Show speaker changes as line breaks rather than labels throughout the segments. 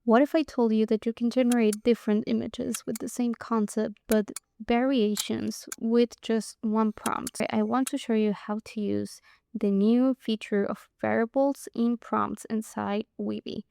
What if I told you that you can generate different images with the same concept, but variations with just one prompt? I want to show you how to use the new feature of variables in prompts inside Weavy.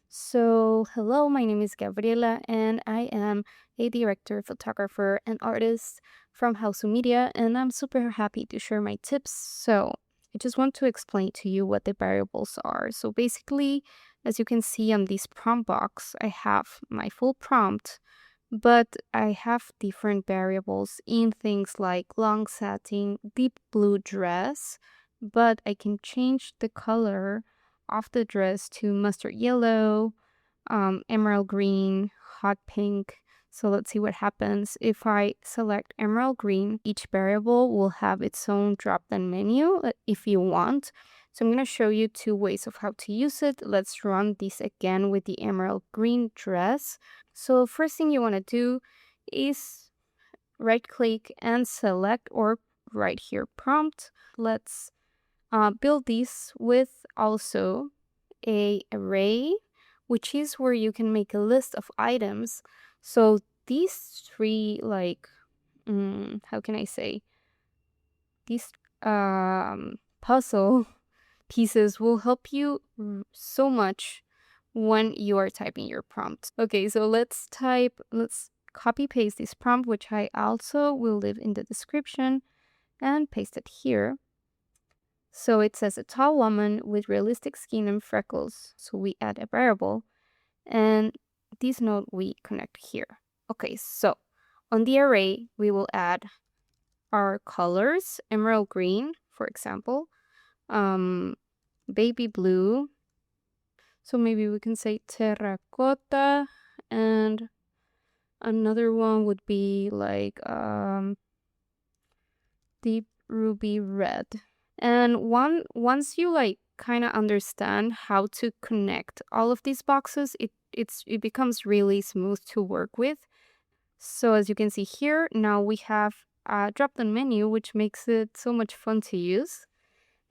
So, hello, my name is Gabriela, and I am a director, photographer, and artist from HAUSU Media, and I'm super happy to share my tips. So, I just want to explain to you what the variables are. So, basically, as you can see on this prompt box, I have my full prompt, but I have different variables in things like long satin, deep blue dress, but I can change the color of the dress to mustard yellow, emerald green, hot pink. So let's see what happens. If I select emerald green, each variable will have its own drop-down menu if you want. So I'm going to show you two ways of how to use it. Let's run this again with the emerald green dress. So first thing you want to do is right click and select, or right here prompt. Let's build this with also a array, which is where you can make a list of items. So these three, like, how can I say, these puzzle pieces will help you so much when you are typing your prompt. Okay, so let's copy paste this prompt, which I also will leave in the description, and paste it here. So it says a tall woman with realistic skin and freckles. So we add a variable, and this node we connect here. Okay, so on the array, we will add our colors, emerald green, for example, baby blue. So maybe we can say terracotta, and another one would be like deep ruby red. And once you like kind of understand how to connect all of these boxes, it becomes really smooth to work with. So as you can see here, now we have a drop-down menu, which makes it so much fun to use.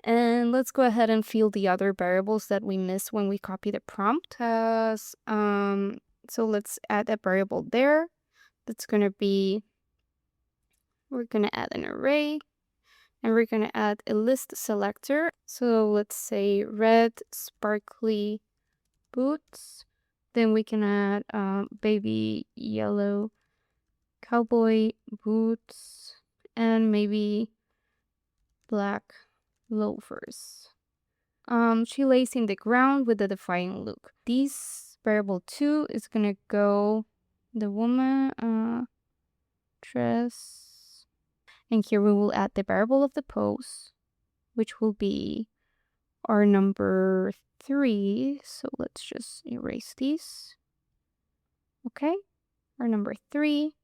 And let's go ahead and fill the other variables that we missed when we copy the prompt. So let's add a variable there. That's gonna be, we're gonna add an array, and we're gonna add a list selector. So let's say red sparkly boots. Then we can add baby yellow cowboy boots, and maybe black loafers. She lays in the ground with a defying look. This variable 2 is gonna go the woman dress, and here we will add the variable of the pose, which will be our number 3. So let's just erase these. Okay, our number 3,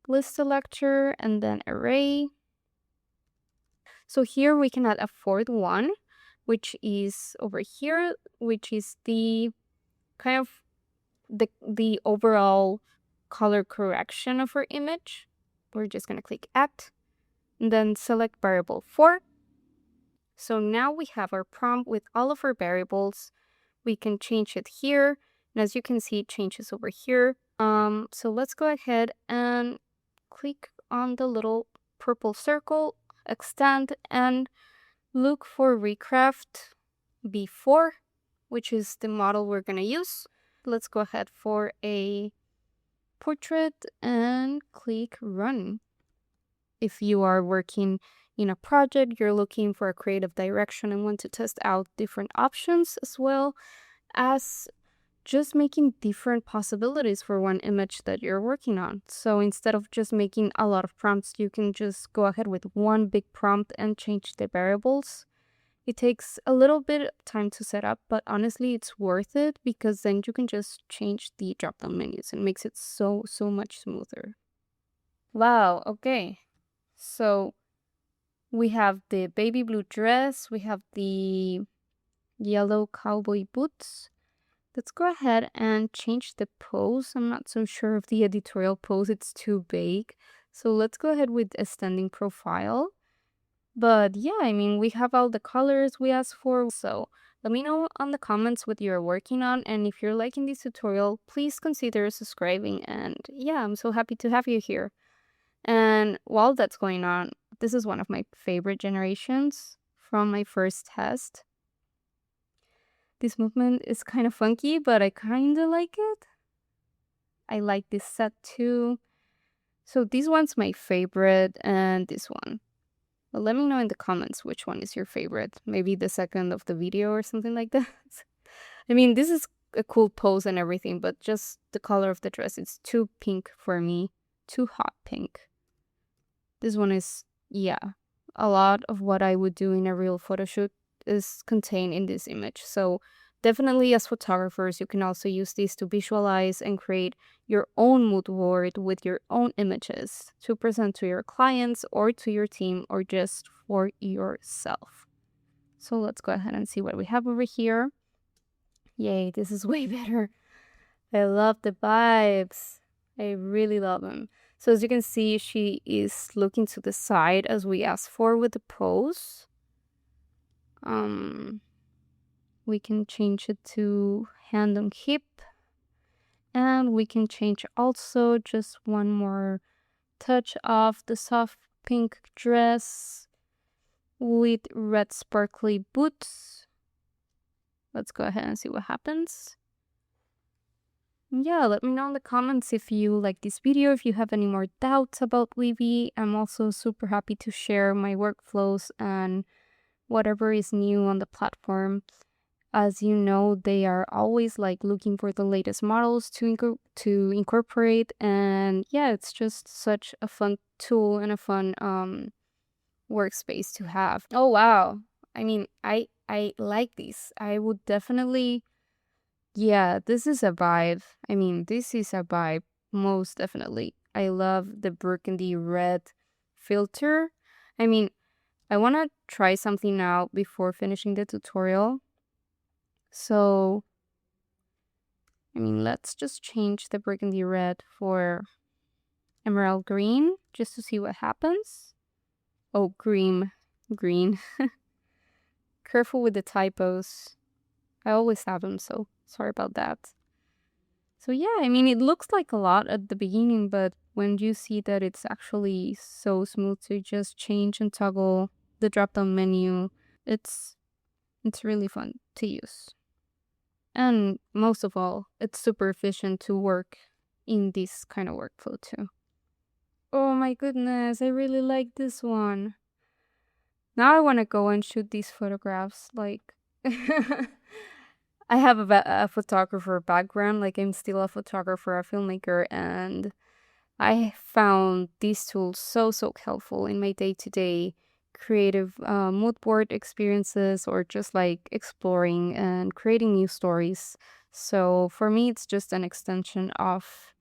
list selector, and then array. So here we can add a fourth one, which is over here, which is the kind of the overall color correction of our image. We're just gonna click add, and then select variable 4. So now we have our prompt with all of our variables. We can change it here, and as you can see, it changes over here. So let's go ahead and click on the little purple circle, extend, and look for Recraft B4, which is the model we're gonna use. Let's go ahead for a portrait and click run. If you are working in a project, you're looking for a creative direction and want to test out different options, as well as just making different possibilities for one image that you're working on. So instead of just making a lot of prompts, you can just go ahead with one big prompt and change the variables. It takes a little bit of time to set up, but honestly, it's worth it because then you can just change the drop-down menus and makes it so much smoother. Wow, okay. So we have the baby blue dress, we have the yellow cowboy boots. Let's go ahead and change the pose. I'm not so sure of the editorial pose, it's too vague. So let's go ahead with a standing profile. But yeah, I mean, we have all the colors we asked for. So Let me know on the comments what you're working on, and if you're liking this tutorial, please consider subscribing. And yeah, I'm so happy to have you here. And while that's going on, this is one of my favorite generations from my first test. This movement is kind of funky, but I kind of like it. I like this set too. So this one's my favorite, and this one. Well, let me know in the comments which one is your favorite. Maybe the second of the video or something like that. I mean, this is a cool pose and everything, but just the color of the dress, it's too pink for me. Too hot pink. This one is, yeah, a lot of what I would do in a real photo shoot is contained in this image. So definitely as photographers, you can also use these to visualize and create your own mood board with your own images to present to your clients or to your team or just for yourself. So let's go ahead and see what we have over here. Yay, this is way better. I love the vibes. I really love them. So as you can see, she is looking to the side as we asked for with the pose. We can change it to hand on hip. And we can change also just one more touch of the soft pink dress with red sparkly boots. Let's go ahead and see what happens. Yeah, let me know in the comments if you like this video, if you have any more doubts about Weavy. I'm also super happy to share my workflows and whatever is new on the platform. As you know, they are always like looking for the latest models to incorporate, and yeah, it's just such a fun tool and a fun workspace to have. Oh wow. I mean, I like these. I would definitely, yeah, this is a vibe. I mean, this is a vibe, most definitely. I love the burgundy red filter. I mean, I want to try something now before finishing the tutorial. So, I mean, let's just change the burgundy red for emerald green just to see what happens. Oh, green. Careful with the typos. I always have them, so sorry about that. So yeah, I mean, it looks like a lot at the beginning, but when you see that it's actually so smooth to just change and toggle the drop-down menu, it's really fun to use. And most of all, it's super efficient to work in this kind of workflow too. Oh my goodness, I really like this one. Now I want to go and shoot these photographs. Like, I have a photographer background, like I'm still a photographer, a filmmaker, and I found these tools so helpful in my day-to-day creative mood board experiences or just like exploring and creating new stories. So for me, it's just an extension of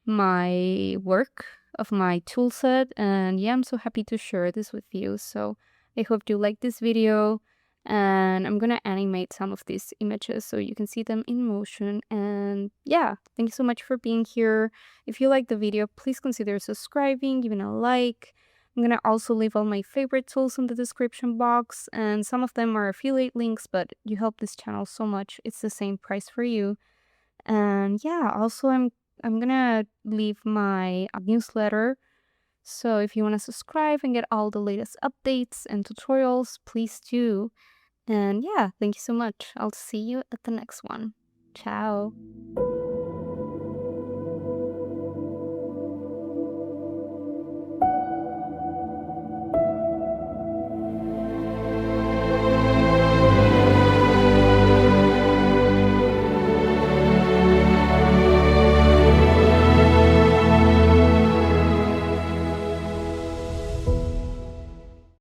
my work, of my tool set, and yeah, I'm so happy to share this with you. So I hope you like this video, and I'm gonna animate some of these images so you can see them in motion. And yeah, thank you so much for being here. If you like the video, please consider subscribing, giving a like. I'm gonna also leave all my favorite tools in the description box, and some of them are affiliate links, but you help this channel so much, it's the same price for you. And yeah, also I'm gonna leave my newsletter. So if you want to subscribe and get all the latest updates and tutorials, please do. And yeah, thank you so much. I'll see you at the next one. Ciao.